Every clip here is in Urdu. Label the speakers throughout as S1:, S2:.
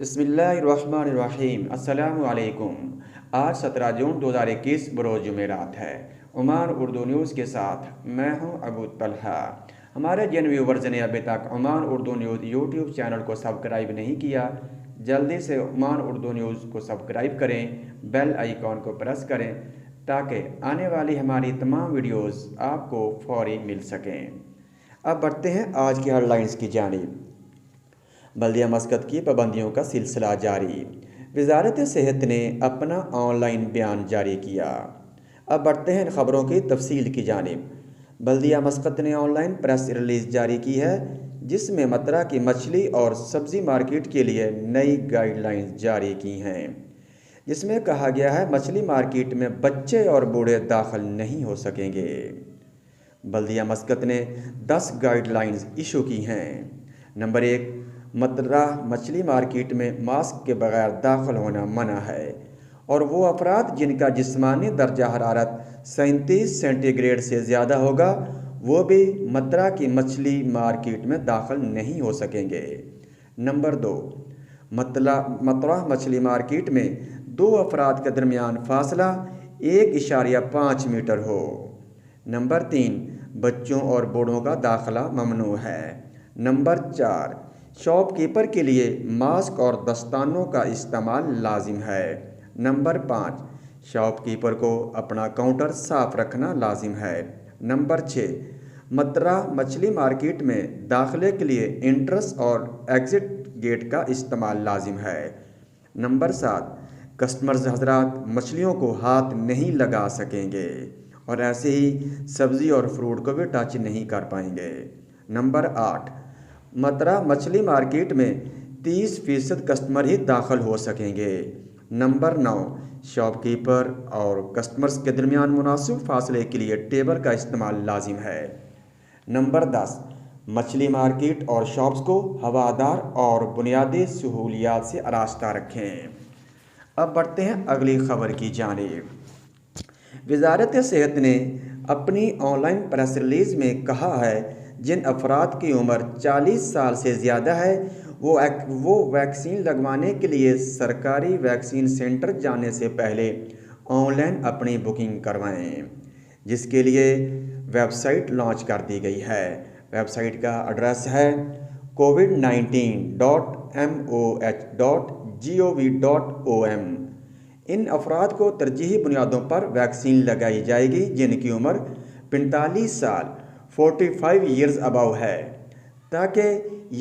S1: بسم اللہ الرحمن الرحیم۔ السلام علیکم۔ آج 17 جون 2021 بروز جمعرات ہے۔ عمان اردو نیوز کے ساتھ میں ہوں ابو طلحہ۔ ہمارے جن ویورز نے ابھی تک Oman Urdu news YouTube channel کو سبسکرائب نہیں کیا، جلدی سے عمان اردو نیوز کو سبسکرائب کریں، بیل آئیکن کو پریس کریں تاکہ آنے والی ہماری تمام ویڈیوز آپ کو فوری مل سکیں۔ اب بڑھتے ہیں آج کی ہیڈ لائنز کی جانب۔ بلدیہ مسقط کی پابندیوں کا سلسلہ جاری۔ وزارت صحت نے اپنا آن لائن بیان جاری کیا۔ اب بڑھتے ہیں خبروں کی تفصیل کی جانب۔ بلدیہ مسقط نے آن لائن پریس ریلیز جاری کی ہے، جس میں مترا کی مچھلی اور سبزی مارکیٹ کے لیے نئی گائیڈ لائنز جاری کی ہیں، جس میں کہا گیا ہے مچھلی مارکیٹ میں بچے اور بوڑھے داخل نہیں ہو سکیں گے۔ بلدیہ مسقط نے 10 گائیڈ لائنز ایشو کی ہیں۔ نمبر 1، مترا مچھلی مارکیٹ میں ماسک کے بغیر داخل ہونا منع ہے، اور وہ افراد جن کا جسمانی درجہ حرارت 37 سینٹی گریڈ سے زیادہ ہوگا وہ بھی مترا کی مچھلی مارکیٹ میں داخل نہیں ہو سکیں گے۔ نمبر 2، مترا مچھلی مارکیٹ میں 2 افراد کے درمیان فاصلہ 1.5 میٹر ہو۔ نمبر 3، بچوں اور بوڑھوں کا داخلہ ممنوع ہے۔ نمبر 4، شاپ کیپر کے لیے ماسک اور دستانوں کا استعمال لازم ہے۔ نمبر 5، شاپ کیپر کو اپنا کاؤنٹر صاف رکھنا لازم ہے۔ نمبر 6، مترا مچھلی مارکیٹ میں داخلے کے لیے انٹرنس اور ایگزٹ گیٹ کا استعمال لازم ہے۔ نمبر 7، کسٹمرز حضرات مچھلیوں کو ہاتھ نہیں لگا سکیں گے، اور ایسے ہی سبزی اور فروٹ کو بھی ٹچ نہیں کر پائیں گے۔ نمبر 8، مترا مچھلی مارکیٹ میں 30% کسٹمر ہی داخل ہو سکیں گے۔ نمبر 9، شاپ کیپر اور کسٹمرز کے درمیان مناسب فاصلے کے لیے ٹیبل کا استعمال لازم ہے۔ نمبر 10، مچھلی مارکیٹ اور شاپس کو ہوادار اور بنیادی سہولیات سے آراستہ رکھیں۔ اب بڑھتے ہیں اگلی خبر کی جانب۔ وزارت صحت نے اپنی آن لائن پریس ریلیز میں کہا ہے جن افراد کی عمر 40 سال سے زیادہ ہے وہ ویکسین لگوانے کے لیے سرکاری ویکسین سینٹر جانے سے پہلے آن لائن اپنی بکنگ کروائیں، جس کے لیے ویب سائٹ لانچ کر دی گئی ہے۔ ویب سائٹ کا ایڈریس ہے covid19.moh.gov.om۔ ان افراد کو ترجیحی بنیادوں پر ویکسین لگائی جائے گی جن کی عمر 45 سال 45 ایئرز ابو ہے، تاکہ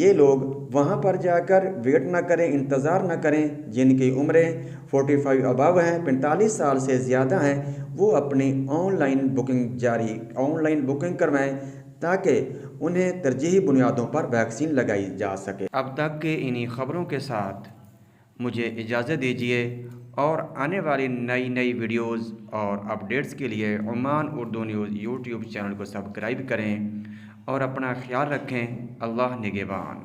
S1: یہ لوگ وہاں پر جا کر ویٹ نہ کریں، انتظار نہ کریں۔ جن کی عمریں 45 ابو ہیں، 45 سال سے زیادہ ہیں، وہ اپنی آن لائن بکنگ کروائیں تاکہ انہیں ترجیحی بنیادوں پر ویکسین لگائی جا سکے۔ اب تک کے انہی خبروں کے ساتھ مجھے اجازت دیجیے، اور آنے والی نئی ویڈیوز اور اپڈیٹس کے لیے Oman Urdu news YouTube channel کو سبسکرائب کریں اور اپنا خیال رکھیں۔ اللہ نگہبان۔